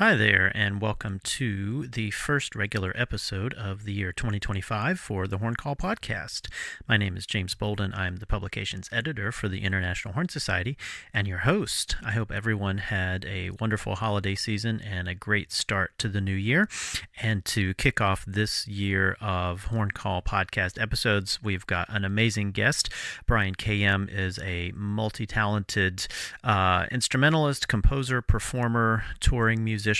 Hi there, and welcome to the first regular episode of the year 2025 for the Horn Call Podcast. My name is James Bolden. I'm the publications editor for the International Horn Society and your host. I hope everyone had a wonderful holiday season and a great start to the new year. And to kick off this year of Horn Call Podcast episodes, we've got an amazing guest. Brian KM is a multi-talented instrumentalist, composer, performer, touring musician,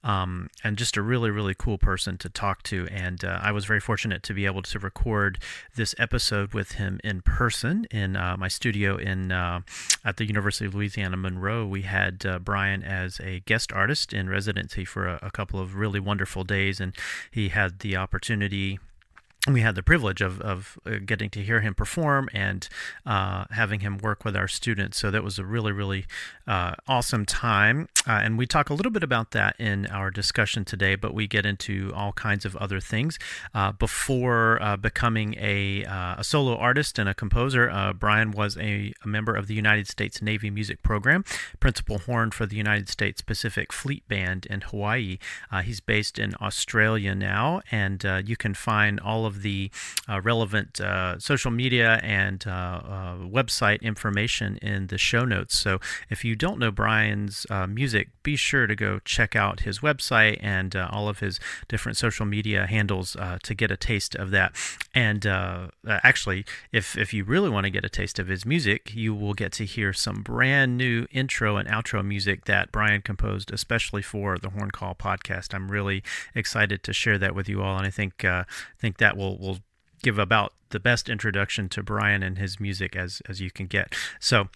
and just a really, really cool person to talk to. And I was very fortunate to be able to record this episode with him in person in my studio at the University of Louisiana Monroe. We had Brian as a guest artist in residency for a couple of really wonderful days, and he had the opportunity. We had the privilege of getting to hear him perform and having him work with our students. So that was a really, really awesome time. And we talk a little bit about that in our discussion today, but we get into all kinds of other things. Before becoming a solo artist and a composer, Brian was a member of the United States Navy Music Program, principal horn for the United States Pacific Fleet Band in Hawaii. He's based in Australia now, and you can find all of the relevant social media and website information in the show notes. So if you don't know Brian's music, be sure to go check out his website and all of his different social media handles to get a taste of that. And actually, if you really want to get a taste of his music, you will get to hear some brand new intro and outro music that Brian composed especially for the Horn Call Podcast. I'm really excited to share that with you all, and I think that will give about the best introduction to Brian and his music as you can get. So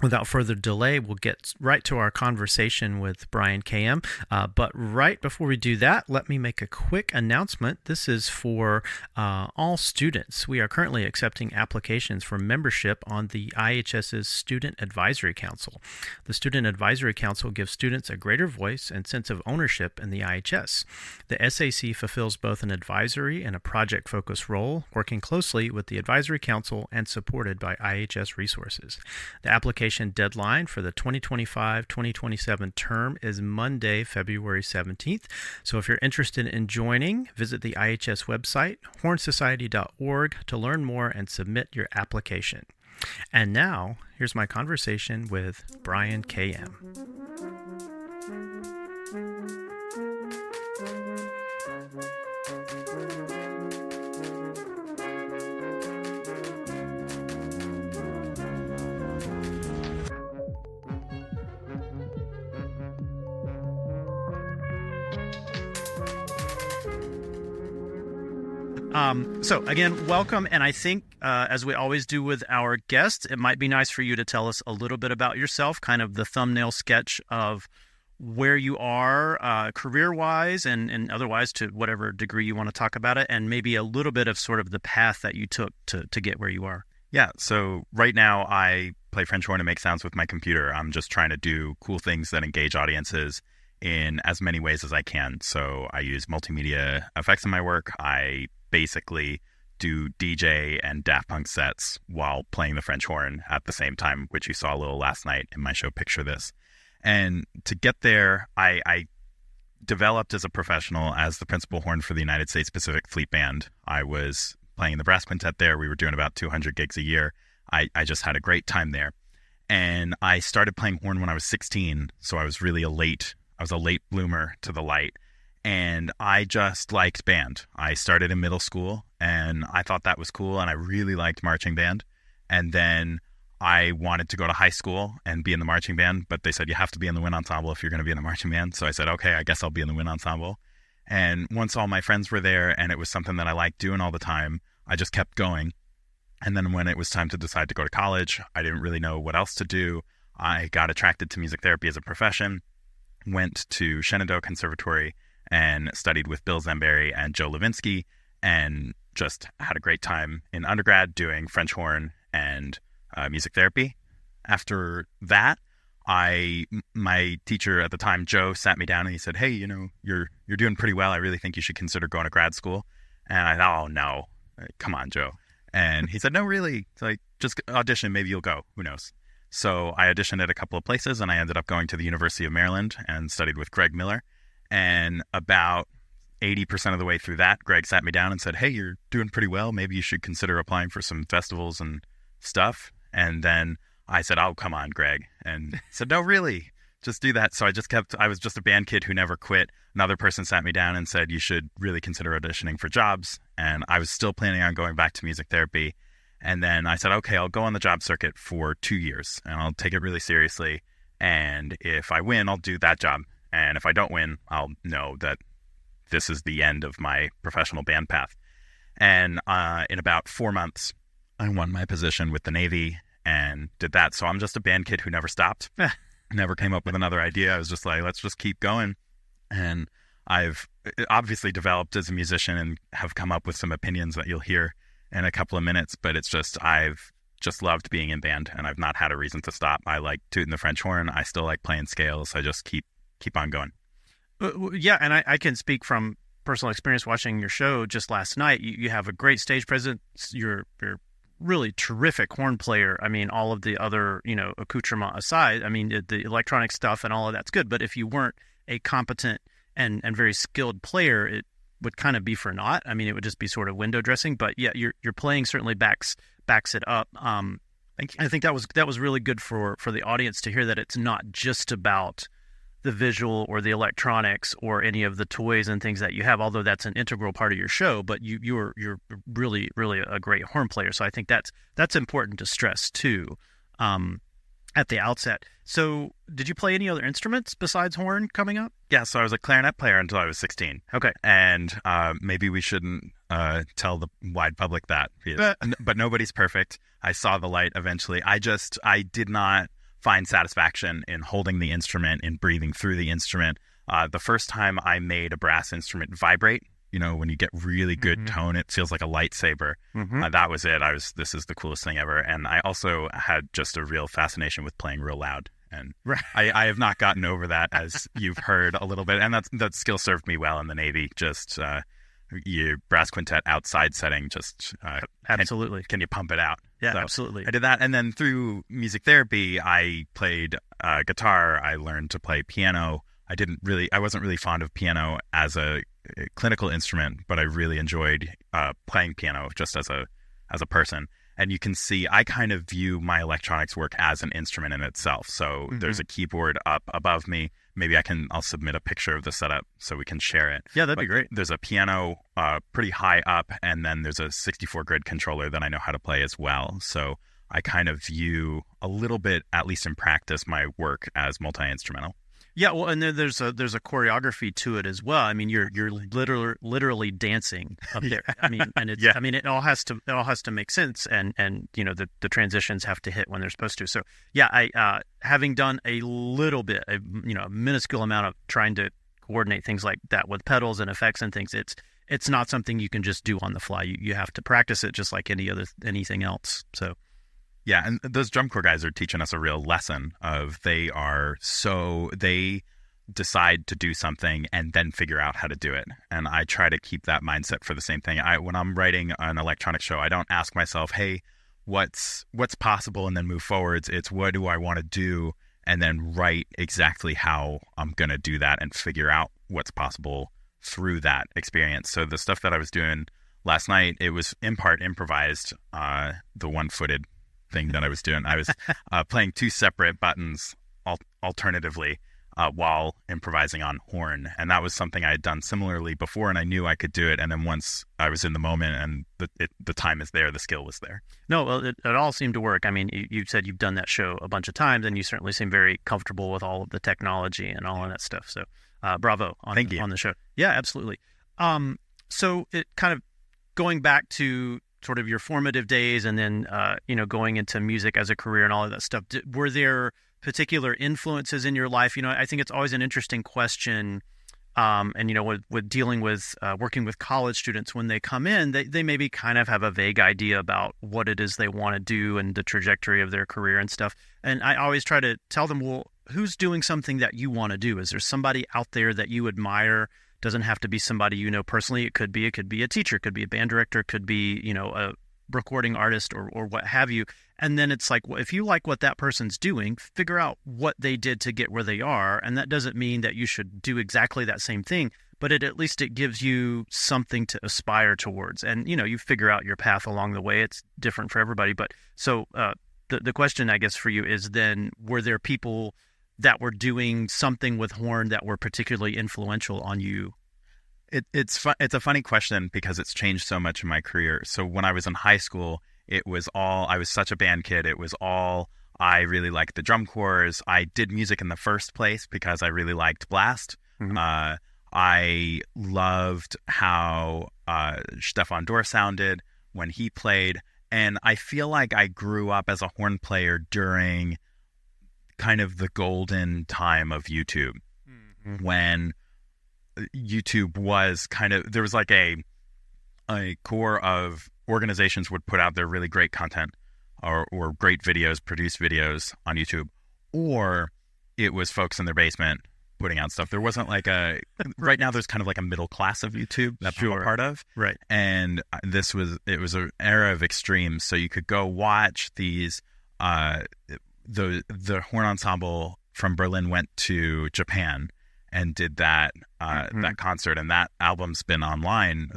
without further delay, we'll get right to our conversation with Brian KM. But right before we do that, let me make a quick announcement. This is for all students. We are currently accepting applications for membership on the IHS's Student Advisory Council. The Student Advisory Council gives students a greater voice and sense of ownership in the IHS. The SAC fulfills both an advisory and a project-focused role, working closely with the Advisory Council and supported by IHS resources. The application deadline for the 2025-2027 term is Monday, February 17th. So if you're interested in joining, visit the IHS website, hornsociety.org, to learn more and submit your application. And now, here's my conversation with Brian KM. So again, welcome. And I think, as we always do with our guests, it might be nice for you to tell us a little bit about yourself, kind of the thumbnail sketch of where you are career-wise and otherwise, to whatever degree you want to talk about it, and maybe a little bit of sort of the path that you took to get where you are. Yeah, so right now I play French horn and make sounds with my computer. I'm just trying to do cool things that engage audiences in as many ways as I can. So I use multimedia effects in my work. I basically do DJ and Daft Punk sets while playing the French horn at the same time, which you saw a little last night in my show Picture This. And to get there, I developed as a professional as the principal horn for the United States Pacific Fleet Band. I was playing the brass quintet there. We were doing about 200 gigs a year. I just had a great time there. And I started playing horn when I was 16, so I was really a late bloomer to the light. And I just liked band. I started in middle school, and I thought that was cool, and I really liked marching band. And then I wanted to go to high school and be in the marching band, but they said you have to be in the wind ensemble if you're going to be in the marching band. So I said, okay, I guess I'll be in the wind ensemble. And once all my friends were there and it was something that I liked doing all the time, I just kept going. And then when it was time to decide to go to college, I didn't really know what else to do. I got attracted to music therapy as a profession, went to Shenandoah Conservatory and studied with Bill Zamberi and Joe Levinsky, and just had a great time in undergrad doing French horn and music therapy. After that, my teacher at the time, Joe, sat me down and he said, hey, you're doing pretty well. I really think you should consider going to grad school. And I thought, oh no, come on, Joe. And he said, no, really, it's like, just audition, maybe you'll go, who knows. So I auditioned at a couple of places, and I ended up going to the University of Maryland and studied with Greg Miller. And about 80% of the way through that, Greg sat me down and said, "Hey, you're doing pretty well. Maybe you should consider applying for some festivals and stuff." And then I said, "Oh, come on, Greg." And he said, "No, really, just do that." So I was just a band kid who never quit. Another person sat me down and said, "You should really consider auditioning for jobs." And I was still planning on going back to music therapy. And then I said, "Okay, I'll go on the job circuit for 2 years and I'll take it really seriously. And if I win, I'll do that job. And if I don't win, I'll know that this is the end of my professional band path." And in about 4 months, I won my position with the Navy and did that. So I'm just a band kid who never stopped, never came up with another idea. I was just like, let's just keep going. And I've obviously developed as a musician and have come up with some opinions that you'll hear in a couple of minutes, but it's just, I've just loved being in band and I've not had a reason to stop. I like tooting the French horn. I still like playing scales. I just keep on going. Yeah, and I can speak from personal experience watching your show just last night. You have a great stage presence. You're really terrific horn player. I mean, all of the other, accoutrement aside, I mean, the electronic stuff and all of that's good. But if you weren't a competent and very skilled player, it would kind of be for naught. I mean, it would just be sort of window dressing. But yeah, your playing certainly backs it up. Thank you. I think that was really good for the audience to hear that it's not just about the visual or the electronics or any of the toys and things that you have, although that's an integral part of your show. But you're really, really a great horn player. So I think that's important to stress too, at the outset. So did you play any other instruments besides horn coming up? Yeah, so I was a clarinet player until I was 16. Okay. And maybe we shouldn't tell the wide public that. But nobody's perfect. I saw the light eventually. I did not find satisfaction in holding the instrument, in breathing through the instrument. The first time I made a brass instrument vibrate, when you get really good tone, it feels like a lightsaber. That was it. This is the coolest thing ever. And I also had just a real fascination with playing real loud. And I have not gotten over that, as you've heard a little bit. And that skill served me well in the Navy. Just your brass quintet outside setting, just absolutely. Can you pump it out? Yeah, so absolutely. I did that. And then through music therapy, I played guitar. I learned to play piano. I wasn't really fond of piano as a clinical instrument, but I really enjoyed playing piano just as a person. And you can see I kind of view my electronics work as an instrument in itself. So there's a keyboard up above me. Maybe I'll submit a picture of the setup so we can share it. Yeah, that'd be great. There's a piano pretty high up, and then there's a 64 grid controller that I know how to play as well. So I kind of view a little bit, at least in practice, my work as multi-instrumental. Yeah, well, and then there's a choreography to it as well. I mean, you're literally dancing up there. I mean, and it's I mean, it all has to make sense, and the transitions have to hit when they're supposed to. So yeah, I having done a little bit, a minuscule amount of trying to coordinate things like that with pedals and effects and things. It's not something you can just do on the fly. You have to practice it just like anything else. So. Yeah, and those drum corps guys are teaching us a real lesson of they decide to do something and then figure out how to do it. And I try to keep that mindset for the same thing. When I'm writing an electronic show, I don't ask myself, hey, what's possible and then move forwards. It's what do I want to do and then write exactly how I'm going to do that and figure out what's possible through that experience. So the stuff that I was doing last night, it was in part improvised, the one-footed thing that I was doing. I was playing two separate buttons alternatively while improvising on horn, and that was something I had done similarly before, and I knew I could do it. And then once I was in the moment and the time is there, the skill was there. No, well, it all seemed to work. I mean, you said you've done that show a bunch of times, and you certainly seem very comfortable with all of the technology and all of that stuff. So, bravo on the show. Yeah, absolutely. So it kind of going back to sort of your formative days and then, going into music as a career and all of that stuff. Were there particular influences in your life? I think it's always an interesting question. And, with dealing with working with college students, when they come in, they maybe kind of have a vague idea about what it is they want to do and the trajectory of their career and stuff. And I always try to tell them, well, who's doing something that you want to do? Is there somebody out there that you admire? Doesn't have to be somebody personally. It could be a teacher, could be a band director, could be, recording artist or what have you. And then it's like, well, if you like what that person's doing, figure out what they did to get where they are. And that doesn't mean that you should do exactly that same thing, but at least it gives you something to aspire towards. And, you figure out your path along the way. It's different for everybody. But so the question, I guess, for you is then, were there people that were doing something with horn that were particularly influential on you? It's a funny question because it's changed so much in my career. So when I was in high school, I was such a band kid. It was all, I really liked the drum corps. I did music in the first place because I really liked blast. Mm-hmm. I loved how Stefan Dorr sounded when he played. And I feel like I grew up as a horn player during kind of the golden time of YouTube, when YouTube was there was like a core of organizations would put out their really great content or great videos, produced videos on YouTube, or it was folks in their basement putting out stuff. There wasn't like right now there's kind of like a middle class of YouTube that I'm a part of. Right. And it was an era of extremes. So you could go watch these, the horn ensemble from Berlin went to Japan and did that that concert, and that album's been online.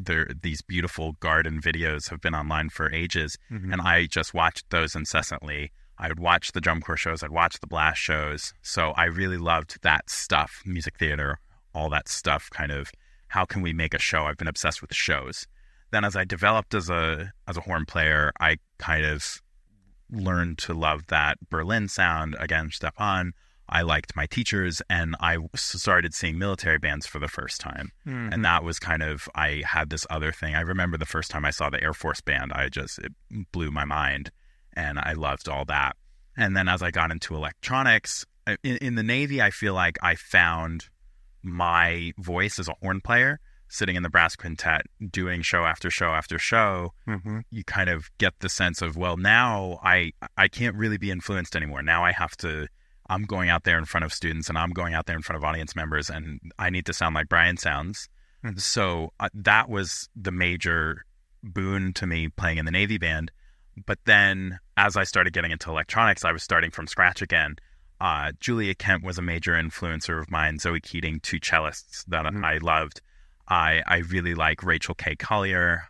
These beautiful garden videos have been online for ages, and I just watched those incessantly. I would watch the drum corps shows, I'd watch the blast shows. So I really loved that stuff, music theater, all that stuff. Kind of, how can we make a show? I've been obsessed with shows. Then as I developed as a horn player, I kind of learned to love that Berlin sound. Again, Stefan. I liked my teachers, and I started seeing military bands for the first time. And that was I had this other thing. I remember the first time I saw the Air Force band, it blew my mind, and I loved all that. And then as I got into electronics, in the Navy, I feel like I found my voice as a horn player, sitting in the brass quintet, doing show after show after show. You kind of get the sense of, well, now I can't really be influenced anymore. Now I'm going out there in front of students, and I'm going out there in front of audience members, and I need to sound like Brian sounds. So that was the major boon to me, playing in the Navy band. But then as I started getting into electronics, I was starting from scratch again. Julia Kent was a major influencer of mine. Zoe Keating, two cellists that I loved. I really like Rachel K. Collier.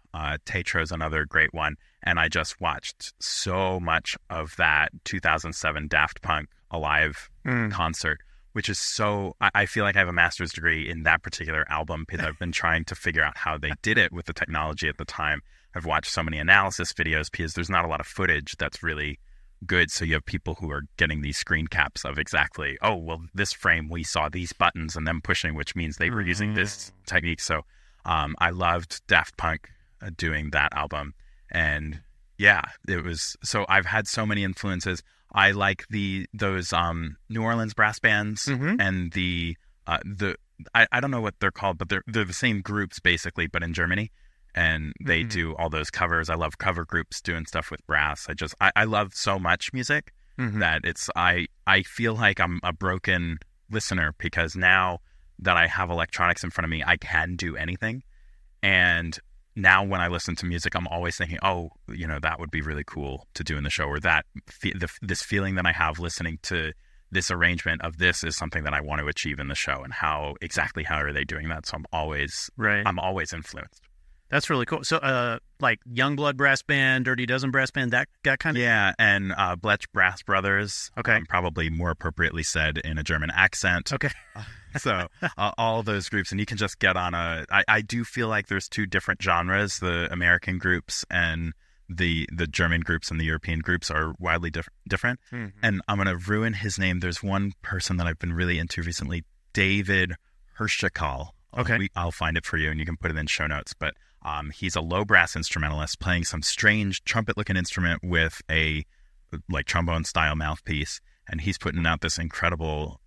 Tetro's another great one. And I just watched so much of that 2007 Daft Punk Alive concert, which is I feel like I have a master's degree in that particular album because I've been trying to figure out how they did it with the technology at the time. I've watched so many analysis videos because there's not a lot of footage that's really good. So you have people who are getting these screen caps of exactly, oh, well, this frame, we saw these buttons and them pushing, which means they were using this technique. So I loved Daft Punk doing that album. And yeah, it was, so I've had so many influences. I like those New Orleans brass bands and I don't know what they're called, but they're the same groups basically, but in Germany. And they do all those covers. I love cover groups doing stuff with brass. I love so much music that I feel like I'm a broken listener, because now that I have electronics in front of me, I can do anything. And now when I listen to music, I'm always thinking, oh, that would be really cool to do in the show, or that this feeling that I have listening to this arrangement of this is something that I want to achieve in the show, and how are they doing that? So I'm always influenced. That's really cool. So, like Youngblood Brass Band, Dirty Dozen Brass Band, that kind of... Yeah, and Blech Brass Brothers, okay. Probably more appropriately said in a German accent. Okay. So all those groups, and you can just get on I do feel like there's two different genres. The American groups and the German groups and the European groups are widely different. And I'm going to ruin his name. There's one person that I've been really into recently, David Hirschakal. Okay. I'll find it for you, and you can put it in show notes. But he's a low brass instrumentalist playing some strange trumpet-looking instrument with a trombone-style mouthpiece, and he's putting out this incredible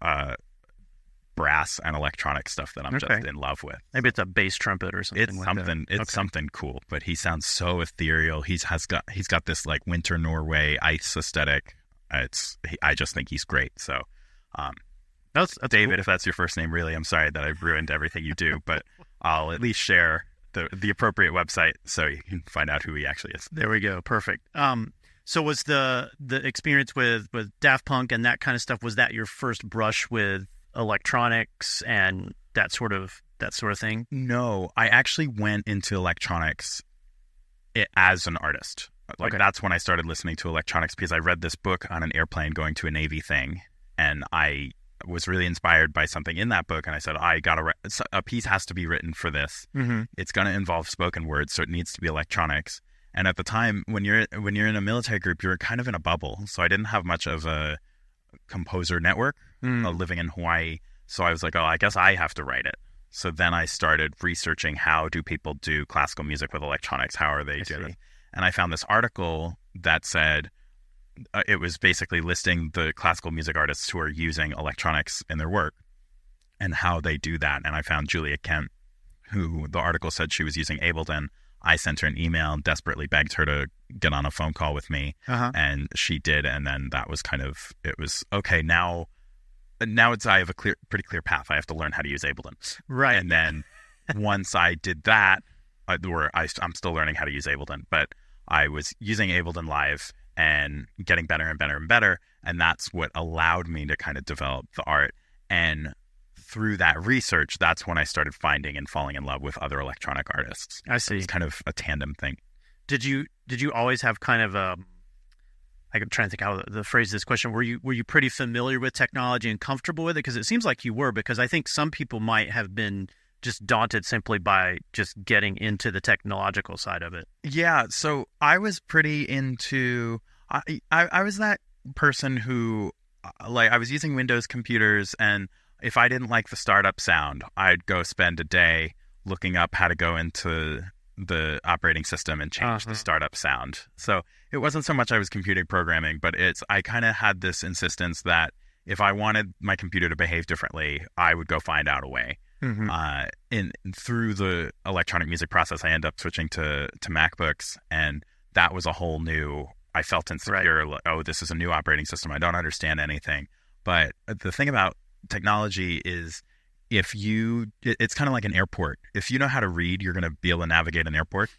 brass and electronic stuff that I'm just in love with. Maybe it's a bass trumpet or something. It's something cool, but he sounds so ethereal. He's got this like Winter Norway ice aesthetic. I just think he's great. So, that's David, cool. If that's your first name, really, I'm sorry that I've ruined everything you do, but I'll at least share the appropriate website so you can find out who he actually is. There we go. Perfect. So was the experience with Daft Punk and that kind of stuff, was that your first brush with electronics and that sort of thing? No, I actually went into electronics as an artist. Like, that's when I started listening to electronics, because I read this book on an airplane going to a Navy thing, and I was really inspired by something in that book, and I said, a piece has to be written for this. Mm-hmm. It's going to involve spoken words, so it needs to be electronics. And at the time, when you're in a military group, you're kind of in a bubble. So I didn't have much of a composer network living in Hawaii. So I was like, I guess I have to write it. So then I started researching, how do people do classical music with electronics? How are they doing it? And I found this article that said, it was basically listing the classical music artists who are using electronics in their work and how they do that. And I found Julia Kent, who the article said she was using Ableton. I sent her an email and desperately begged her to get on a phone call with me. And she did. And then that was it was, okay, now I have a pretty clear path. I have to learn how to use Ableton. Right. And then once I did that, I'm still learning how to use Ableton, but I was using Ableton Live and getting better and better and better. And that's what allowed me to kind of develop the art. And through that research, that's when I started finding and falling in love with other electronic artists. I see. It's kind of a tandem thing. Did you always have kind of I'm trying to think how to phrase this question. Were you pretty familiar with technology and comfortable with it? Because it seems like you were, because I think some people might have been just daunted simply by just getting into the technological side of it. Yeah, so I was pretty into, I was that person who, I was using Windows computers, and if I didn't like the startup sound, I'd go spend a day looking up how to go into the operating system and change the startup sound. So it wasn't so much I was computer programming, but I kind of had this insistence that if I wanted my computer to behave differently, I would go find out a way. Through the electronic music process, I ended up switching to MacBooks, and that was a whole new, I felt insecure. Right. This is a new operating system. I don't understand anything. But the thing about technology is, it's kind of like an airport. If you know how to read, you're going to be able to navigate an airport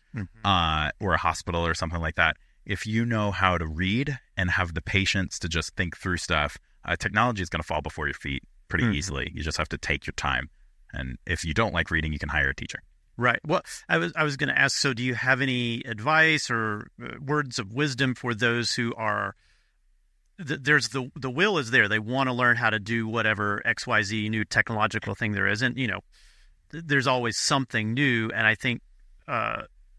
or a hospital or something like that. If you know how to read and have the patience to just think through stuff, technology is going to fall before your feet pretty easily. You just have to take your time. And if you don't like reading, you can hire a teacher. Right. Well, I was going to ask, so do you have any advice or words of wisdom for those who are, there's the will is there. They want to learn how to do whatever XYZ new technological thing there is. And, there's always something new. And I think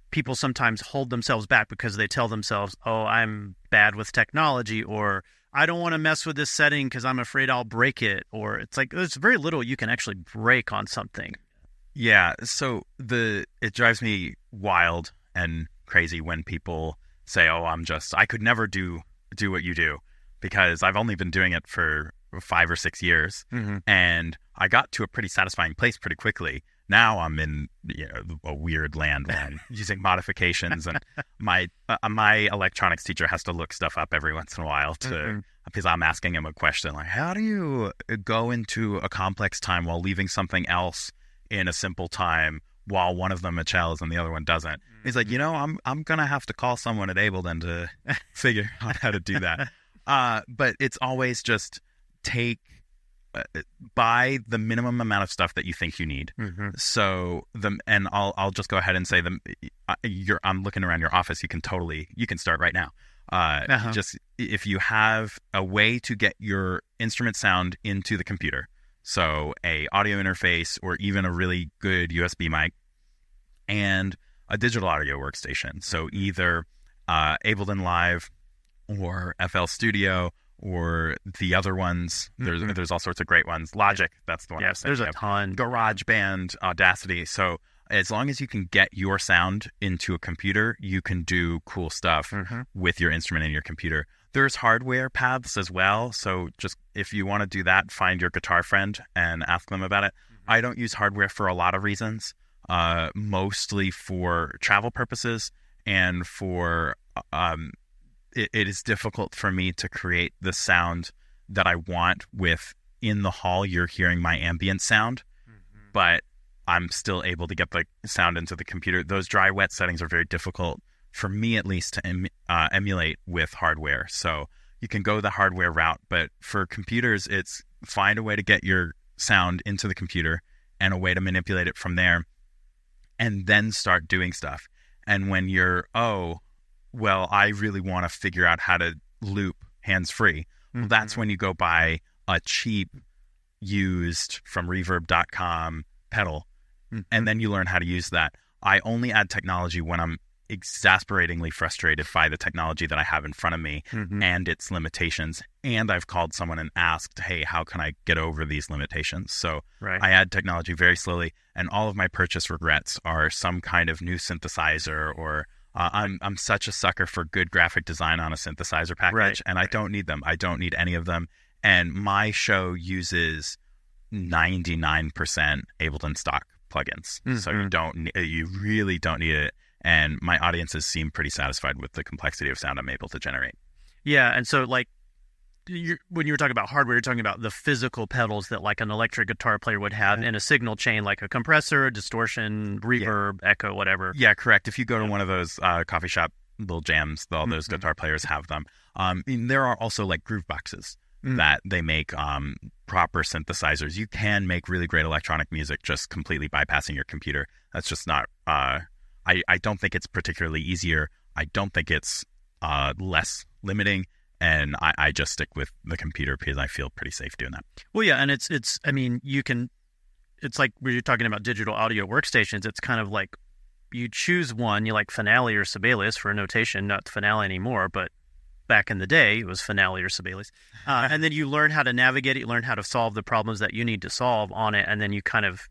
people sometimes hold themselves back because they tell themselves, I'm bad with technology, or I don't want to mess with this setting because I'm afraid I'll break it. Or it's like, there's very little you can actually break on something. Yeah. So it drives me wild and crazy when people say, I could never do what you do, because I've only been doing it for 5 or 6 years. And I got to a pretty satisfying place pretty quickly. Now I'm in a weird land where I'm using modifications, and my electronics teacher has to look stuff up every once in a while because I'm asking him a question like, how do you go into a complex time while leaving something else in a simple time, while one of them excels and the other one doesn't? He's like, I'm gonna have to call someone at Ableton to figure out how to do that. But it's always just buy the minimum amount of stuff that you think you need. So and I'll just go ahead and say I'm looking around your office. You can start right now. Just if you have a way to get your instrument sound into the computer, so a audio interface or even a really good USB mic and a digital audio workstation. So either Ableton Live or FL Studio, or the other ones. There's all sorts of great ones. Logic, that's the one. Yes, there's a ton. GarageBand, Audacity. So as long as you can get your sound into a computer, you can do cool stuff with your instrument in your computer. There's hardware paths as well. So just if you want to do that, find your guitar friend and ask them about it. I don't use hardware for a lot of reasons, mostly for travel purposes and for it is difficult for me to create the sound that I want with in the hall. You're hearing my ambient sound, but I'm still able to get the sound into the computer. Those dry wet settings are very difficult for me, at least, to emulate with hardware. So you can go the hardware route, but for computers, it's find a way to get your sound into the computer and a way to manipulate it from there, and then start doing stuff. And when you're, I really want to figure out how to loop hands-free, well, that's when you go buy a cheap, used from reverb.com pedal, and then you learn how to use that. I only add technology when I'm exasperatingly frustrated by the technology that I have in front of me and its limitations. And I've called someone and asked, hey, how can I get over these limitations? So I add technology very slowly, and all of my purchase regrets are some kind of new synthesizer, or I'm such a sucker for good graphic design on a synthesizer package, and I don't need them. I don't need any of them. And my show uses 99% Ableton stock plugins. So you really don't need it. And my audiences seem pretty satisfied with the complexity of sound I'm able to generate. Yeah, and so like when you were talking about hardware, you're talking about the physical pedals that like an electric guitar player would have in a signal chain, like a compressor, distortion, reverb, echo, whatever. Yeah, correct. If you go to one of those coffee shop little jams, all those guitar players have them. And there are also like groove boxes that they make proper synthesizers. You can make really great electronic music just completely bypassing your computer. That's just not... I don't think it's particularly easier. I don't think it's less limiting, and I just stick with the computer because I feel pretty safe doing that. Well, yeah, and it's like when you're talking about digital audio workstations, it's kind of like you choose one, you like Finale or Sibelius for a notation, not Finale anymore, but back in the day, it was Finale or Sibelius. And then you learn how to navigate it, you learn how to solve the problems that you need to solve on it, and then you kind of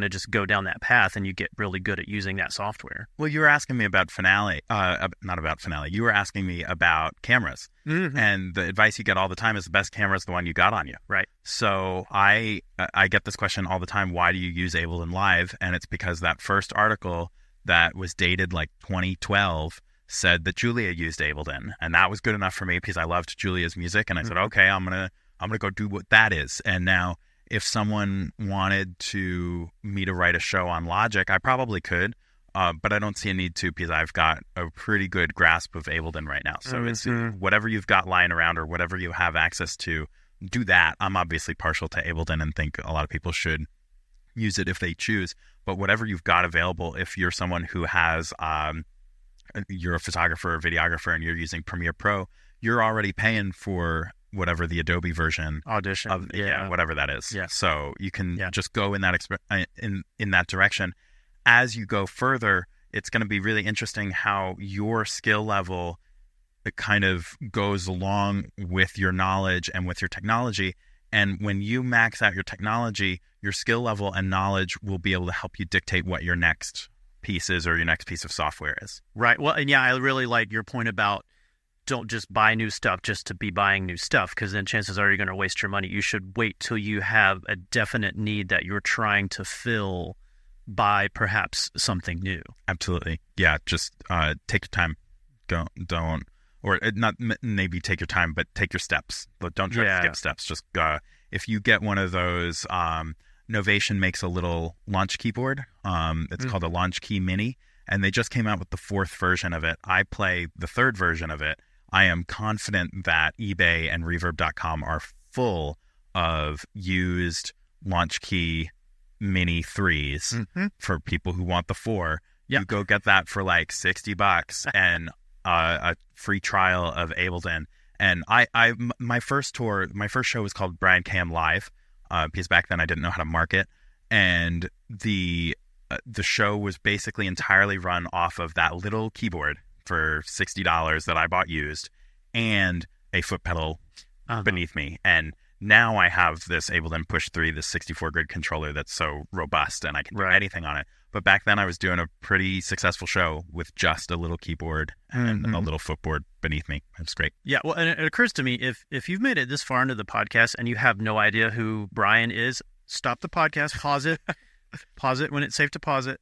just go down that path, and you get really good at using that software. Well, you were asking me about Finale, not about Finale. You were asking me about cameras, and the advice you get all the time is the best camera is the one you got on you. Right. So I get this question all the time: why do you use Ableton Live? And it's because that first article that was dated like 2012 said that Julia used Ableton, and that was good enough for me because I loved Julia's music, and I said, okay, I'm gonna go do what that is. And now, if someone wanted me to write a show on Logic, I probably could, but I don't see a need to because I've got a pretty good grasp of Ableton right now. So it's whatever you've got lying around or whatever you have access to, do that. I'm obviously partial to Ableton and think a lot of people should use it if they choose, but whatever you've got available, if you're someone who has you're a photographer or videographer and you're using Premiere Pro, you're already paying for whatever the Adobe version Audition of whatever that is. Yeah. So you can just go in that in that direction. As you go further, it's going to be really interesting how your skill level kind of goes along with your knowledge and with your technology. And when you max out your technology, your skill level and knowledge will be able to help you dictate what your next pieces or your next piece of software is. Right. Well, and yeah, I really like your point about don't just buy new stuff just to be buying new stuff, because then chances are you're going to waste your money. You should wait till you have a definite need that you're trying to fill by perhaps something new. Absolutely. Yeah. Just take your time. Don't, or not maybe take your time, but take your steps. But don't try to skip steps. Just if you get one of those, Novation makes a little launch keyboard. It's called a Launch Key Mini, and they just came out with the 4th version of it. I play the 3rd version of it. I am confident that eBay and Reverb.com are full of used Launch Key Mini 3s for people who want the 4. You go get that for like $60 and a free trial of Ableton. And my first show was called Brian Cam Live. Because back then I didn't know how to market, and the show was basically entirely run off of that little keyboard for $60 that I bought used, and a foot pedal beneath me. And now I have this Ableton Push 3, this 64-grid controller that's so robust, and I can do anything on it. But back then I was doing a pretty successful show with just a little keyboard and a little footboard beneath me. It's great. Yeah, well, and it occurs to me, if you've made it this far into the podcast and you have no idea who Brian is, stop the podcast, pause it when it's safe to pause it,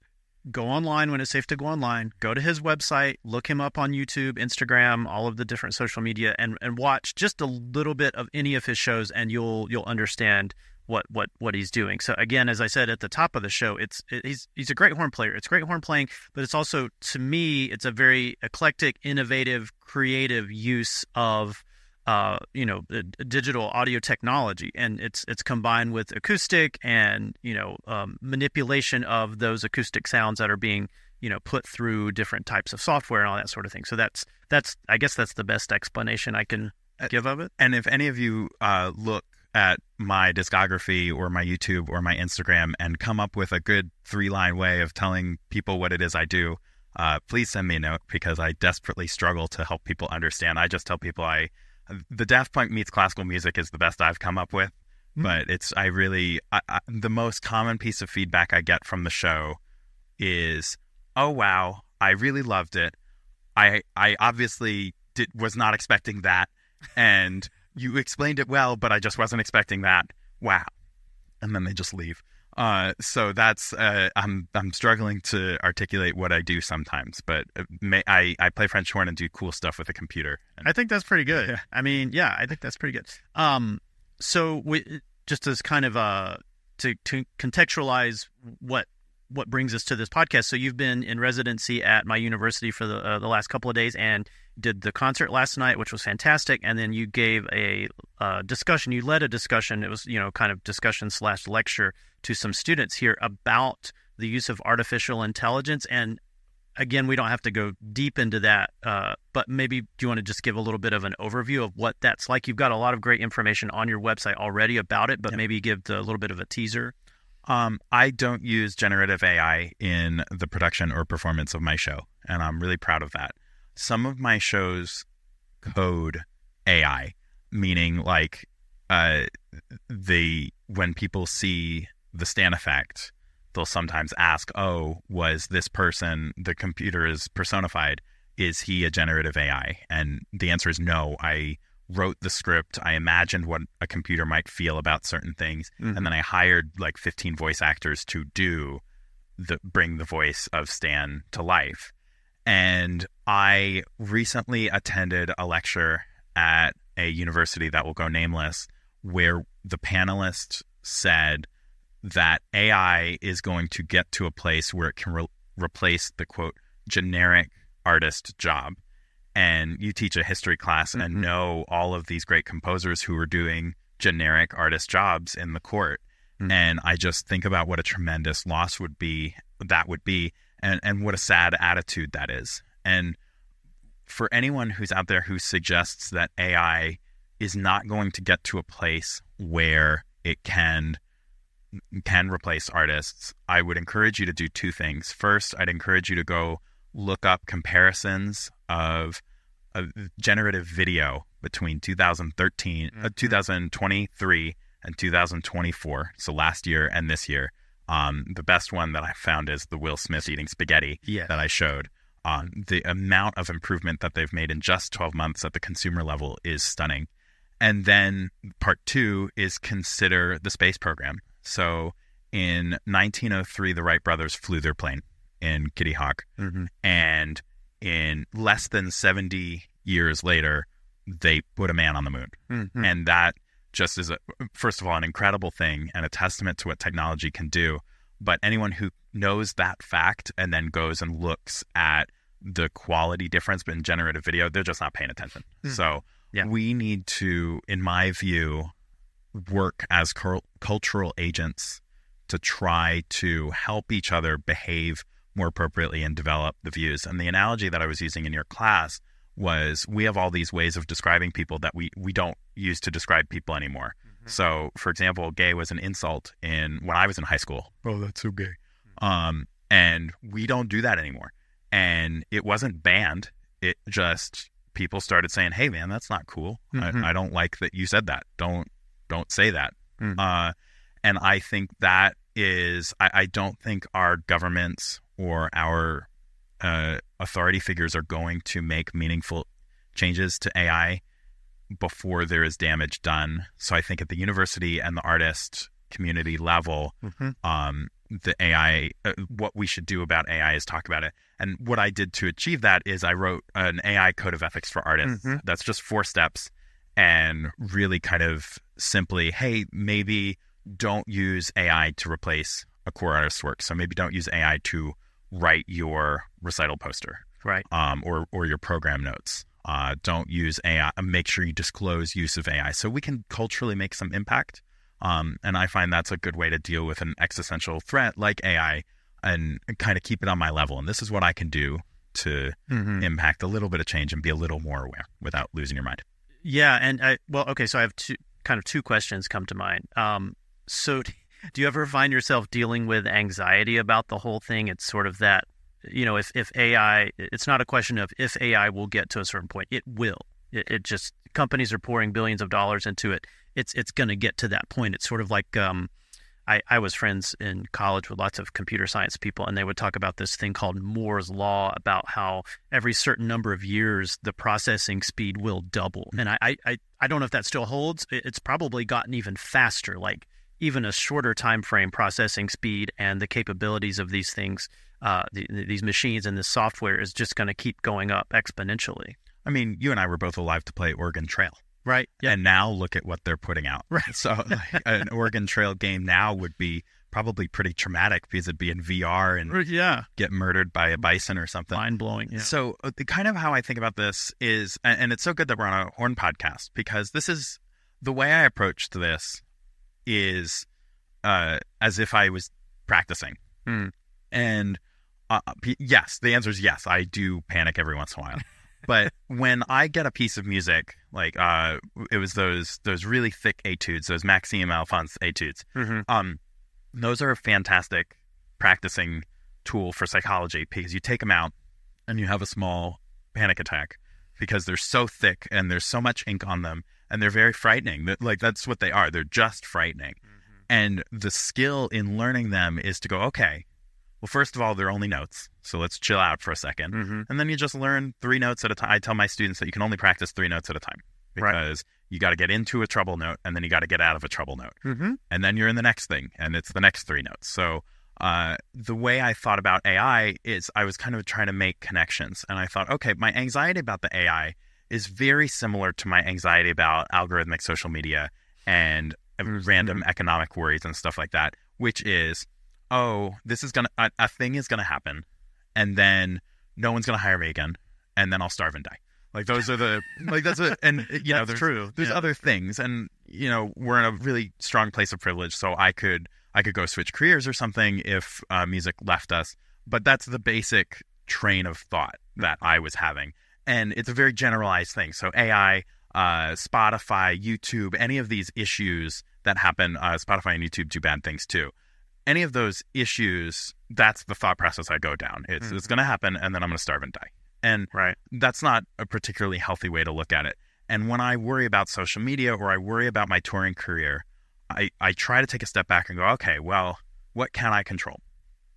go online when it's safe to go online, go to his website, look him up on YouTube, Instagram, all of the different social media, and watch just a little bit of any of his shows, and you'll understand what he's doing. So again, as I said at the top of the show, he's a great horn player. It's great horn playing, but it's also, to me, it's a very eclectic, innovative, creative use of digital audio technology, and it's combined with acoustic and manipulation of those acoustic sounds that are being put through different types of software and all that sort of thing. So that's I guess that's the best explanation I can give of it. And if any of you look at my discography or my YouTube or my Instagram and come up with a good 3-line way of telling people what it is I do, please send me a note, because I desperately struggle to help people understand. I just tell people the Daft Punk meets classical music is the best I've come up with, but the most common piece of feedback I get from the show is, oh, wow, I really loved it. I obviously was not expecting that. And you explained it well, but I just wasn't expecting that. Wow. And then they just leave. So that's, I'm struggling to articulate what I do sometimes, but I play French horn and do cool stuff with a computer. I think that's pretty good. Yeah. I mean, yeah, I think that's pretty good. So just as kind of to contextualize what brings us to this podcast. So you've been in residency at my university for the last couple of days and did the concert last night, which was fantastic. And then you gave a discussion. You led a discussion. It was, kind of discussion / lecture to some students here about the use of artificial intelligence. And again, we don't have to go deep into that, but maybe do you want to just give a little bit of an overview of what that's like? You've got a lot of great information on your website already about it, but maybe give a little bit of a teaser. I don't use generative AI in the production or performance of my show, and I'm really proud of that. Some of my shows code AI, meaning like when people see the stand effect, they'll sometimes ask, oh, was this person, the computer is personified, is he a generative AI? And the answer is no. I wrote the script, I imagined what a computer might feel about certain things, and then I hired like 15 voice actors to bring the voice of Stan to life. And I recently attended a lecture at a university that will go nameless, where the panelists said that AI is going to get to a place where it can replace the, quote, generic artist job. And you teach a history class and know all of these great composers who are doing generic artist jobs in the court. And I just think about what a tremendous loss would be, and what a sad attitude that is. And for anyone who's out there who suggests that AI is not going to get to a place where it can replace artists, I would encourage you to do two things. First, I'd encourage you to go look up comparisons of generative video between 2023 and 2024, so last year and this year. The best one that I found is the Will Smith eating spaghetti that I showed. The amount of improvement that they've made in just 12 months at the consumer level is stunning. And then part two is consider the space program. So in 1903, the Wright brothers flew their plane in Kitty Hawk. And in less than 70 years later, they put a man on the moon. And that just is, first of all, an incredible thing and a testament to what technology can do. But anyone who knows that fact and then goes and looks at the quality difference in generative video, they're just not paying attention. So we need to, in my view, work as cultural agents to try to help each other behave more appropriately and develop the views. And the analogy that I was using in your class was, we have all these ways of describing people that we don't use to describe people anymore. So, for example, gay was an insult when I was in high school. Oh, that's so gay. And we don't do that anymore. And it wasn't banned. It just, people started saying, hey, man, that's not cool. I don't like that you said that. Don't say that. And I think that is, I don't think our governments or our authority figures are going to make meaningful changes to AI before there is damage done. So I think at the university and the artist community level, the AI, what we should do about AI is talk about it. And what I did to achieve that is I wrote an AI code of ethics for artists. That's just 4 steps, and really kind of simply, hey, maybe don't use AI to replace a core artist's work. So maybe don't use AI to write your recital poster, Right. or your program notes. Don't use AI. Make sure you disclose use of AI so we can culturally make some impact. And I find that's a good way to deal with an existential threat like AI and kind of keep it on my level. And this is what I can do to impact a little bit of change and be a little more aware without losing your mind. Yeah. And so I have two questions come to mind. So do you ever find yourself dealing with anxiety about the whole thing? It's sort of that, if AI, it's not a question of if AI will get to a certain point. It will. It just, companies are pouring billions of dollars into it. It's going to get to that point. It's sort of like, I was friends in college with lots of computer science people, and they would talk about this thing called Moore's Law, about how every certain number of years, the processing speed will double. And I don't know if that still holds. It's probably gotten even faster, like even a shorter time frame processing speed, and the capabilities of these things, these machines and this software is just going to keep going up exponentially. I mean, you and I were both alive to play Oregon Trail. Right. Yep. And now look at what they're putting out. Right. So an Oregon Trail game now would be probably pretty traumatic because it'd be in VR and get murdered by a bison or something. Mind blowing. Yeah. So kind of how I think about this is, and it's so good that we're on a Horn podcast, because this is the way I approach this is as if I was practicing. And yes, the answer is yes. I do panic every once in a while. But when I get a piece of music, like it was those really thick etudes, those Maxime Alphonse etudes, those are a fantastic practicing tool for psychology, because you take them out and you have a small panic attack because they're so thick and there's so much ink on them and they're very frightening. Like, that's what they are. They're just frightening. And the skill in learning them is to go, okay, well, first of all, they're only notes, so let's chill out for a second. And then you just learn 3 notes at a time. I tell my students that you can only practice 3 notes at a time, because you got to get into a trouble note, and then you got to get out of a trouble note. And then you're in the next thing, and it's the next 3 notes. So the way I thought about AI is I was kind of trying to make connections. And I thought, okay, my anxiety about the AI is very similar to my anxiety about algorithmic social media and random economic worries and stuff like that, which is, oh, this is a thing is gonna happen, and then no one's gonna hire me again, and then I'll starve and die. Like, those are the and That's true. There's other things, and we're in a really strong place of privilege, so I could go switch careers or something if music left us. But that's the basic train of thought that I was having, and it's a very generalized thing. So AI, Spotify, YouTube, any of these issues that happen, Spotify and YouTube do bad things too. Any of those issues, that's the thought process I go down. It's going to happen, and then I'm going to starve and die. And that's not a particularly healthy way to look at it. And when I worry about social media, or I worry about my touring career, I try to take a step back and go, okay, well, what can I control?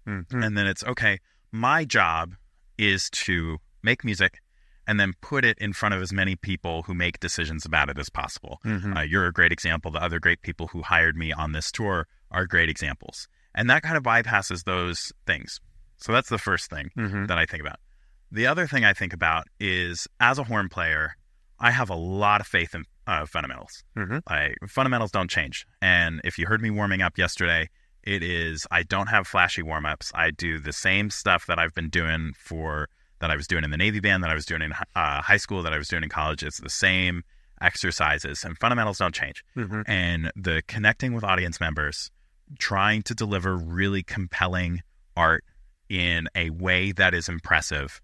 And then it's, okay, my job is to make music and then put it in front of as many people who make decisions about it as possible. You're a great example. The other great people who hired me on this tour are great examples. And that kind of bypasses those things. So that's the first thing that I think about. The other thing I think about is, as a horn player, I have a lot of faith in fundamentals. Fundamentals don't change. And if you heard me warming up yesterday, I don't have flashy warm-ups. I do the same stuff that I've been doing that I was doing in the Navy band, that I was doing in high school, that I was doing in college. It's the same exercises, and fundamentals don't change. And the connecting with audience members, trying to deliver really compelling art in a way that is impressive,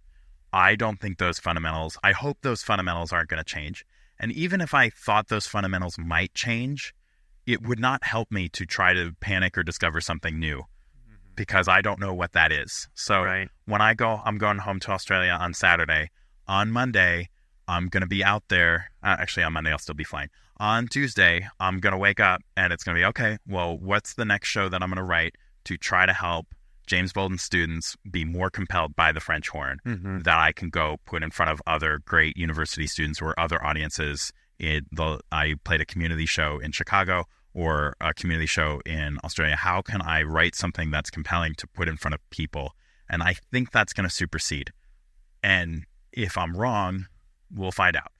I don't think I hope those fundamentals aren't going to change. And even if I thought those fundamentals might change, it would not help me to try to panic or discover something new, because I don't know what that is. So when I'm going home to Australia on Saturday. On Monday, I'm going to be out there. Actually, on Monday, I'll still be flying. On Tuesday, I'm going to wake up, and it's going to be, okay, well, what's the next show that I'm going to write to try to help James Bolden students be more compelled by the French horn, that I can go put in front of other great university students or other audiences. I played a community show in Chicago, or a community show in Australia. How can I write something that's compelling to put in front of people? And I think that's going to supersede. And if I'm wrong, we'll find out.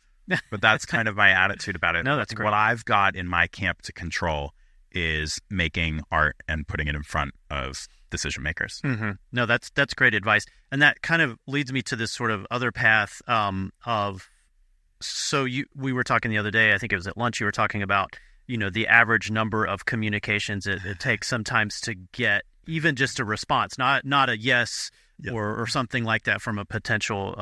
But that's kind of my attitude about it. No, that's great. What I've got in my camp to control is making art and putting it in front of decision makers. Mm-hmm. No, that's great advice. And that kind of leads me to this sort of other path we were talking the other day, I think it was at lunch, you were talking about, the average number of communications it takes sometimes to get even just a response, not a yes or something like that from a potential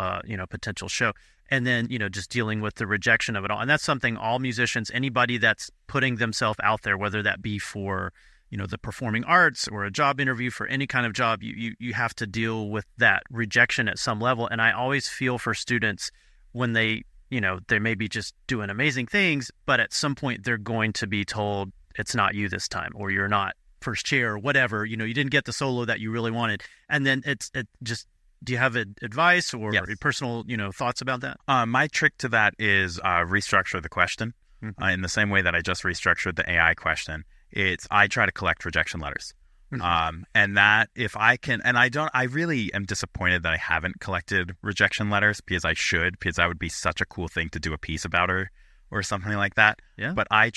show. And then, just dealing with the rejection of it all. And that's something all musicians, anybody that's putting themselves out there, whether that be for, the performing arts or a job interview for any kind of job, you have to deal with that rejection at some level. And I always feel for students when they may be just doing amazing things, but at some point they're going to be told it's not you this time, or you're not first chair or whatever, you didn't get the solo that you really wanted. And then do you have advice or personal, thoughts about that? My trick to that is restructure the question in the same way that I just restructured the AI question. I try to collect rejection letters. And that if I can, and I really am disappointed that I haven't collected rejection letters because that would be such a cool thing to do a piece about or something like that. Yeah. But I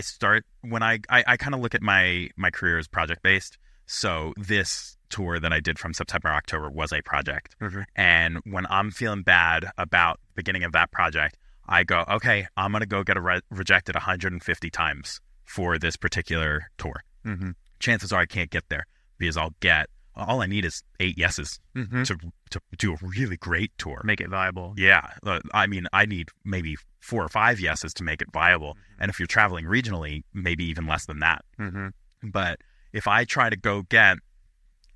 start when I kind of look at my career as project based. So this tour that I did from September, October was a project. Mm-hmm. And when I'm feeling bad about the beginning of that project, I go, okay, I'm going to go get rejected 150 times for this particular tour. Mm-hmm. Chances are I can't get there because all I need is 8 yeses to do a really great tour. Make it viable. Yeah. I mean, I need maybe 4 or 5 yeses to make it viable. And if you're traveling regionally, maybe even less than that. Mm-hmm. But if I try to go get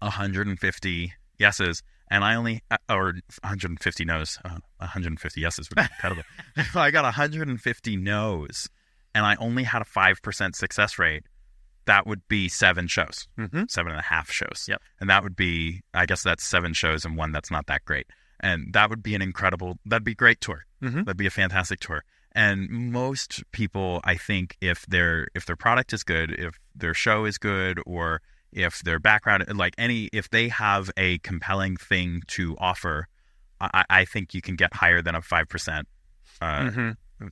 150 yeses and I only, or 150 no's, 150 yeses would be incredible. If I got 150 no's and I only had a 5% success rate, that would be 7 shows, 7.5 shows. Yep. And that would be, I guess that's 7 shows and one that's not that great. And that would be that'd be a great tour. Mm-hmm. That'd be a fantastic tour. And most people, I think, if their product is good, if their show is good, or if their background, if they have a compelling thing to offer, I think you can get higher than a 5%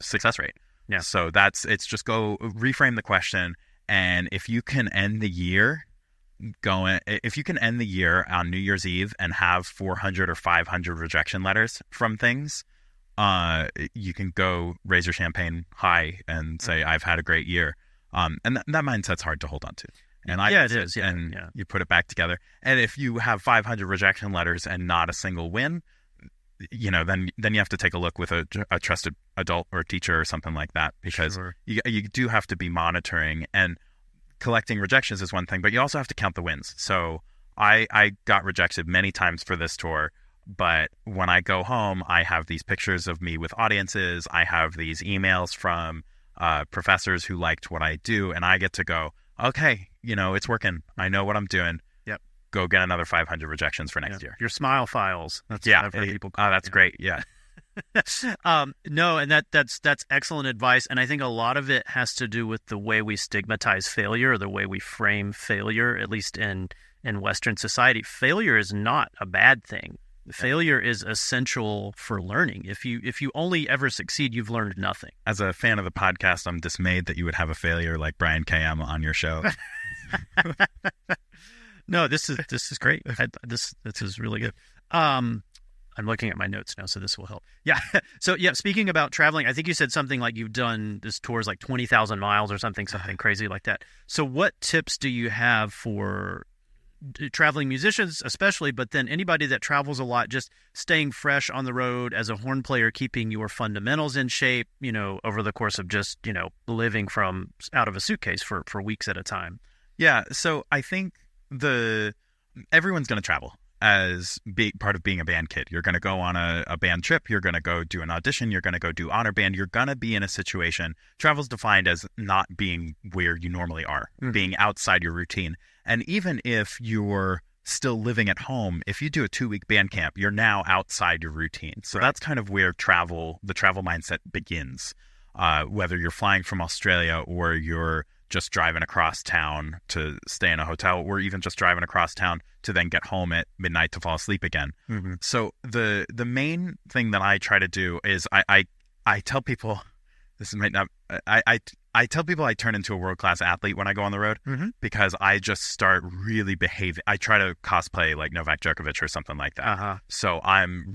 success rate. Yeah. So it's just go reframe the question. And if you can end the year on New Year's Eve and have 400 or 500 rejection letters from things, you can go raise your champagne high and say, I've had a great year. And that mindset's hard to hold on to. And it is. Yeah. And you put it back together. And if you have 500 rejection letters and not a single win, then you have to take a look with a trusted adult or teacher or something like that, because you do have to be monitoring, and collecting rejections is one thing, but you also have to count the wins. So I got rejected many times for this tour, but when I go home, I have these pictures of me with audiences. I have these emails from professors who liked what I do, and I get to go, okay, it's working. I know what I'm doing. Yep. Go get another 500 rejections for next year. Your smile files. That's I've heard people call that's great. Yeah. No, and that's excellent advice. And I think a lot of it has to do with the way we stigmatize failure, or the way we frame failure, at least in Western society. Failure is not a bad thing. Failure is essential for learning. If you only ever succeed, you've learned nothing. As a fan of the podcast, I'm dismayed that you would have a failure like Brian KM on your show. No, this is great. This is really good. I'm looking at my notes now, so this will help. Yeah. So speaking about traveling, I think you said something like you've done this tours like 20,000 miles or something crazy like that. So what tips do you have for traveling musicians especially, but then anybody that travels a lot, just staying fresh on the road as a horn player, keeping your fundamentals in shape, over the course of just, living from out of a suitcase for weeks at a time? Yeah. So I think everyone's going to travel as part of being a band kid. You're going to go on a band trip. You're going to go do an audition. You're going to go do honor band. You're going to be in a situation. Travel's defined as not being where you normally are, being outside your routine. And even if you're still living at home, if you do a 2-week band camp, you're now outside your routine. So that's kind of where the travel mindset begins. Whether you're flying from Australia, or you're just driving across town to stay in a hotel, or even just driving across town to then get home at midnight to fall asleep again. Mm-hmm. So the main thing that I try to do is I tell people, this might not, I tell people I turn into a world-class athlete when I go on the road because I just start really behaving. I try to cosplay like Novak Djokovic or something like that. So I'm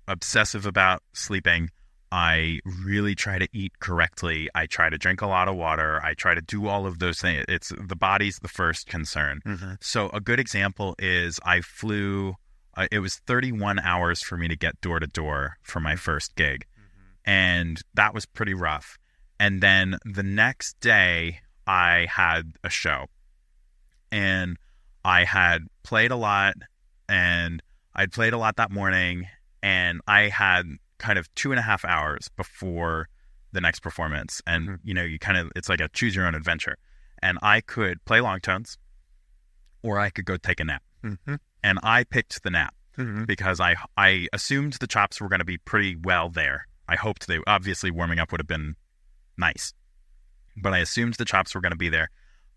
obsessive about sleeping. I really try to eat correctly. I try to drink a lot of water. I try to do all of those things. It's the body's the first concern. So a good example is I flew, it was 31 hours for me to get door to door for my first gig. And that was pretty rough. And then the next day I had a show and I had played a lot and I'd played a lot that morning and I had kind of 2.5 hours before the next performance. And, you know, it's like a choose your own adventure. And I could play long tones or I could go take a nap. And I picked the nap because I assumed the chops were going to be pretty well there. I hoped they, obviously warming up would have been nice, but I assumed the chops were going to be there.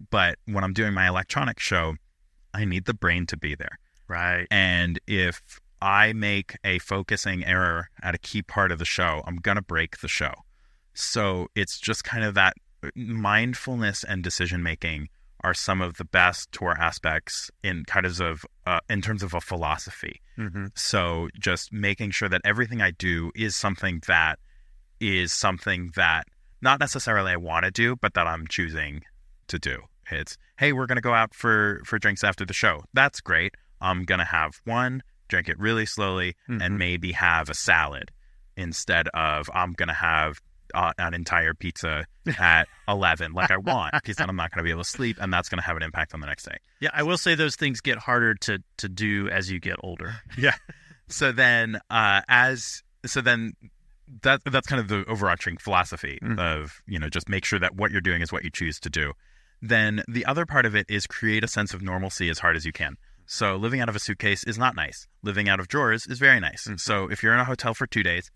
But when I'm doing my electronic show, I need the brain to be there. Right. And if I make a focusing error at a key part of the show, I'm going to break the show. So it's just kind of that mindfulness and decision-making are some of the best tour aspects in terms of a philosophy. So just making sure that everything I do is something that not necessarily I want to do, but that I'm choosing to do. It's, hey, we're going to go out for drinks after the show. That's great. I'm going to have one, drink it really slowly, and maybe have a salad instead of I'm going to have an entire pizza at 11 like I want, because then I'm not going to be able to sleep, and that's going to have an impact on the next day. Yeah, I will say those things get harder to do as you get older. Yeah. So then that's kind of the overarching philosophy of, you know, just make sure that what you're doing is what you choose to do. Then the other part of it is create a sense of normalcy as hard as you can. So living out of a suitcase is not nice. Living out of drawers is very nice. So if you're in a hotel for 2 days,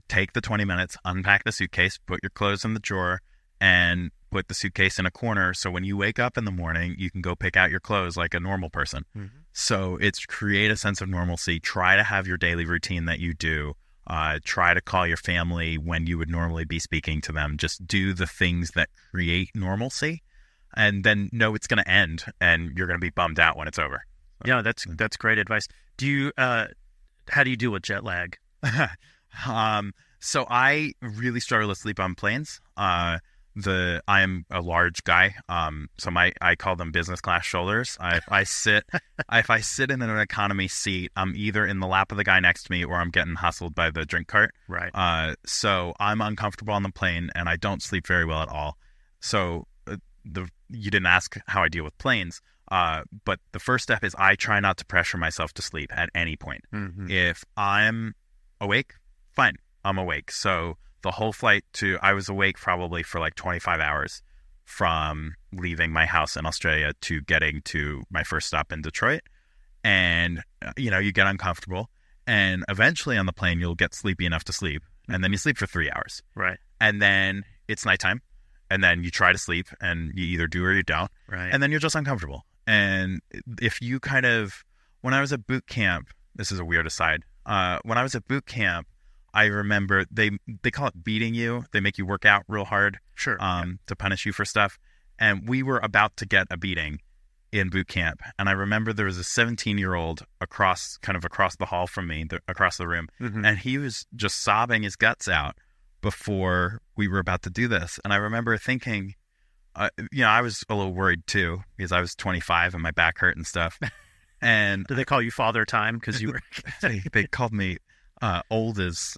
take the 20 minutes, unpack the suitcase, put your clothes in the drawer, and put the suitcase in a corner. So when you wake up in the morning, you can go pick out your clothes like a normal person. So it's create a sense of normalcy. Try to have your daily routine that you do. Try to call your family when you would normally be speaking to them. Just do the things that create normalcy, and then know it's going to end, and you're going to be bummed out when it's over. Yeah, that's great advice. Do you how do you deal with jet lag? So I really struggle to sleep on planes. I am a large guy. So I call them business class shoulders. If I sit in an economy seat, I'm either in the lap of the guy next to me or I'm getting hustled by the drink cart. Right. So I'm uncomfortable on the plane and I don't sleep very well at all. So you didn't ask how I deal with planes. But the first step is I try not to pressure myself to sleep at any point. If I'm awake, fine, I'm awake. So the whole flight I was awake probably for like 25 hours from leaving my house in Australia to getting to my first stop in Detroit. And, you know, you get uncomfortable, and eventually on the plane, you'll get sleepy enough to sleep. And then you sleep for 3 hours. Right. And then it's nighttime. And then you try to sleep and you either do or you don't. Right. And then you're just uncomfortable. And if you when I was at boot camp, this is a weird aside. When I was at boot camp, I remember they call it beating you. They make you work out real hard. Sure. To punish you for stuff. And we were about to get a beating in boot camp. And I remember there was a 17-year-old across the hall from me, across the room. And he was just sobbing his guts out before we were about to do this. And I remember thinking, I was a little worried too, because I was 25 and my back hurt and stuff. And did they call you Father Time because you were? they called me old as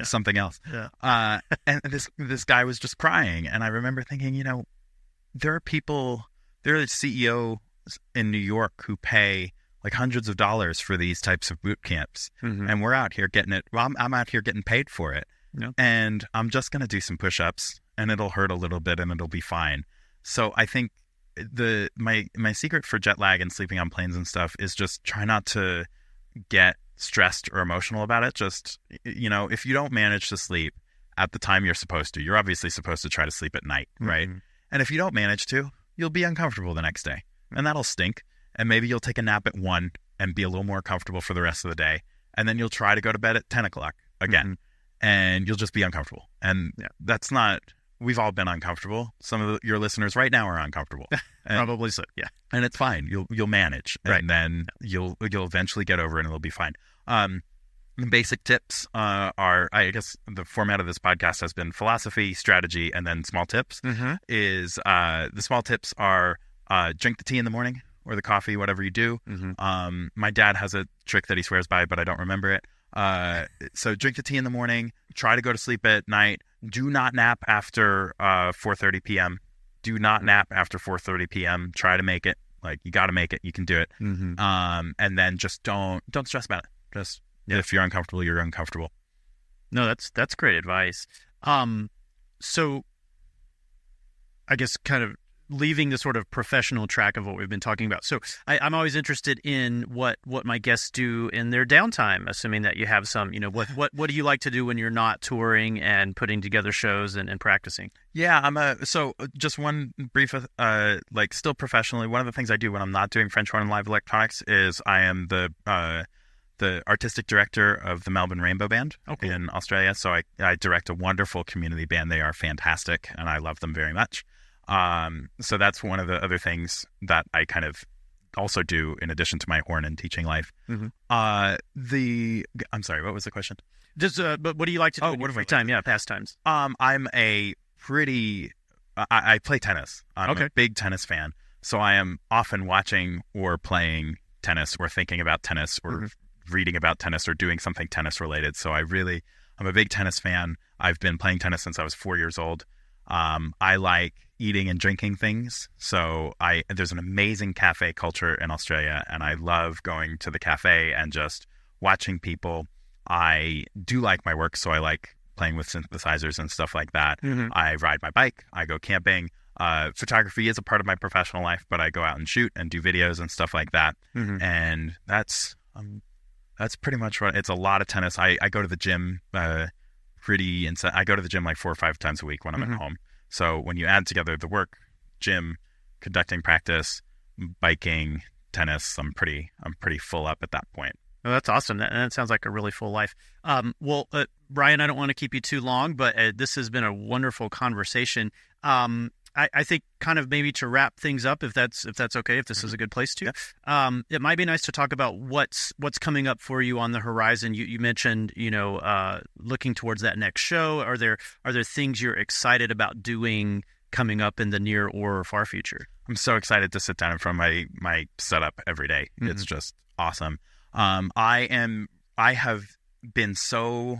something else. Yeah. And this guy was just crying, and I remember thinking, there are CEOs in New York who pay like hundreds of dollars for these types of boot camps, and we're out here getting it. Well, I'm out here getting paid for it, and I'm just gonna do some push-ups, and it'll hurt a little bit, and it'll be fine. So I think my secret for jet lag and sleeping on planes and stuff is just try not to get stressed or emotional about it. Just, if you don't manage to sleep at the time you're supposed to, you're obviously supposed to try to sleep at night, right? And if you don't manage to, you'll be uncomfortable the next day, and that'll stink. And maybe you'll take a nap at 1 and be a little more comfortable for the rest of the day. And then you'll try to go to bed at 10 o'clock again, and you'll just be uncomfortable. And that's not we've all been uncomfortable. Some of your listeners right now are uncomfortable. Probably so. Yeah. And it's fine. You'll manage, Right. and then you'll eventually get over it, and it'll be fine. The basic tips are, I guess, the format of this podcast has been philosophy, strategy, and then small tips. Mm-hmm. The small tips are drink the tea in the morning or the coffee, whatever you do. Mm-hmm. My dad has a trick that he swears by, but I don't remember it. So drink the tea in the morning. Try to go to sleep at night. Do not nap after 4:30 p.m. Do not nap after 4:30 p.m. Try to make it. Like, you got to make it. You can do it. Mm-hmm. And then just don't stress about it. Just if you're uncomfortable, you're uncomfortable. No, that's great advice. So I guess kind of leaving the sort of professional track of what we've been talking about. So I'm always interested in what my guests do in their downtime, assuming that you have some, what do you like to do when you're not touring and putting together shows and practicing? Yeah, so just one brief, still professionally, one of the things I do when I'm not doing French horn and live electronics is I am the artistic director of the Melbourne Rainbow Band in Australia. So I direct a wonderful community band. They are fantastic, and I love them very much. So that's one of the other things that I kind of also do in addition to my horn and teaching life. Mm-hmm. I'm sorry, what was the question? But what do you like to do in your free time? Yeah, pastimes. I'm a pretty, I play tennis. I'm a big tennis fan. So I am often watching or playing tennis or thinking about tennis or reading about tennis or doing something tennis related. So I'm a big tennis fan. I've been playing tennis since I was 4 years old. I like eating and drinking things. So there's an amazing cafe culture in Australia, and I love going to the cafe and just watching people. I do like my work, so I like playing with synthesizers and stuff like that. Mm-hmm. I ride my bike. I go camping. Photography is a part of my professional life, but I go out and shoot and do videos and stuff like that. Mm-hmm. And that's pretty much what it's a lot of tennis. I go to the gym I go to the gym like 4 or 5 times a week when I'm at home. So when you add together the work, gym, conducting practice, biking, tennis, I'm pretty full up at that point. Oh, that's awesome. That sounds like a really full life. Brian, I don't want to keep you too long, but this has been a wonderful conversation. I think kind of maybe to wrap things up, if that's okay, if this is a good place to, it might be nice to talk about what's coming up for you on the horizon. You mentioned, looking towards that next show. Are there things you're excited about doing coming up in the near or far future? I'm so excited to sit down in front of my setup every day. Mm-hmm. It's just awesome. I have been so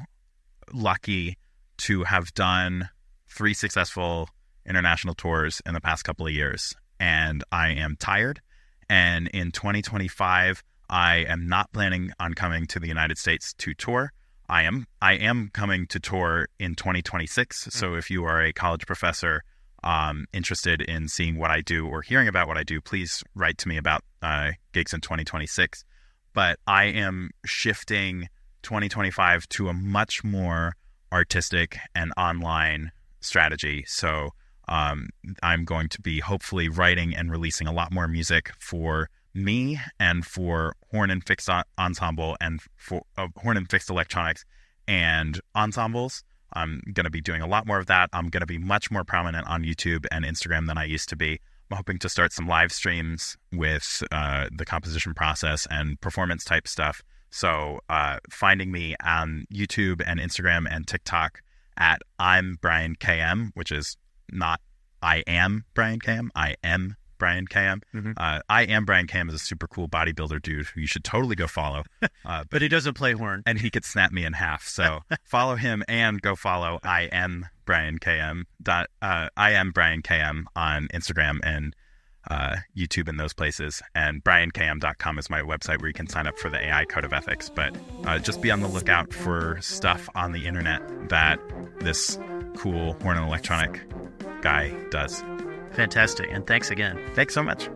lucky to have done 3 successful international tours in the past couple of years, and I am tired. And in 2025, I am not planning on coming to the United States to tour. I am coming to tour in 2026. Mm-hmm. So if you are a college professor interested in seeing what I do or hearing about what I do, please write to me about gigs in 2026. But I am shifting 2025 to a much more artistic and online strategy. So I'm going to be hopefully writing and releasing a lot more music for me and for horn and fixed ensemble and for horn and fixed electronics and ensembles. I'm going to be doing a lot more of that. I'm going to be much more prominent on YouTube and Instagram than I used to be. I'm hoping to start some live streams with the composition process and performance type stuff. So finding me on YouTube and Instagram and TikTok at I'm Brian KM, which is not I am Brian KM. I am Brian KM. Mm-hmm. I am Brian KM is a super cool bodybuilder dude who you should totally go follow. But he doesn't play horn. And he could snap me in half. So follow him and go follow I am Brian KM. I am Brian KM on Instagram and YouTube and those places. And briankm.com is my website where you can sign up for the AI Code of Ethics. But just be on the lookout for stuff on the internet that this cool horn and electronic guy does. Fantastic. And thanks again. Thanks so much.